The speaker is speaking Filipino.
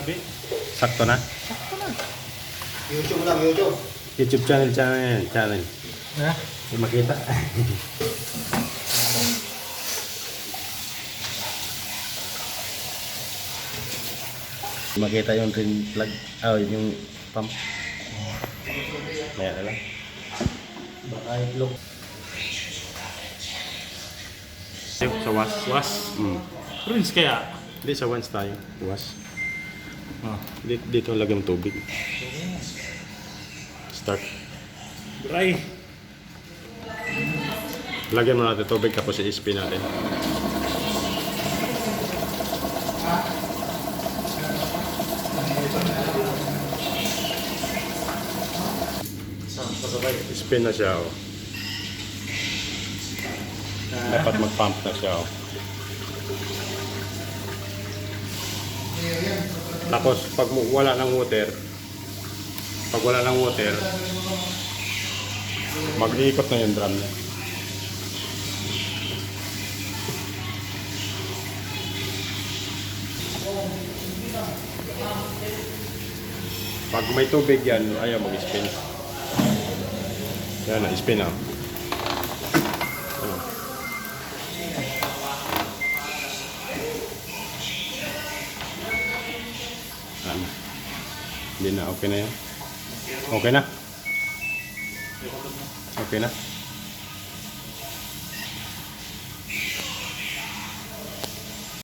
Grabe. Sakto na. Sakto na. YouTube lang, YouTube. YouTube channel. Ha? Hindi makita. Makita yung rin plug. Yung pump. Maya na lang. Baka itlog. Sa was. Was. Rinse kaya. Hindi, sa once tayo. Was. Oh. Dito lagyan ng tubig. Start. Dry. Lagyan mo natin tubig tapos i-spin natin. Spin na siya. Oh. Dapat mag-pump na siya. Oh. Tapos pag wala ng water, mag-iikot na yung drum niya. Pag may tubig yan, ayaw mag-spin. Yan na, spin na. Hindi na, okay na yan. Okay na? Okay na?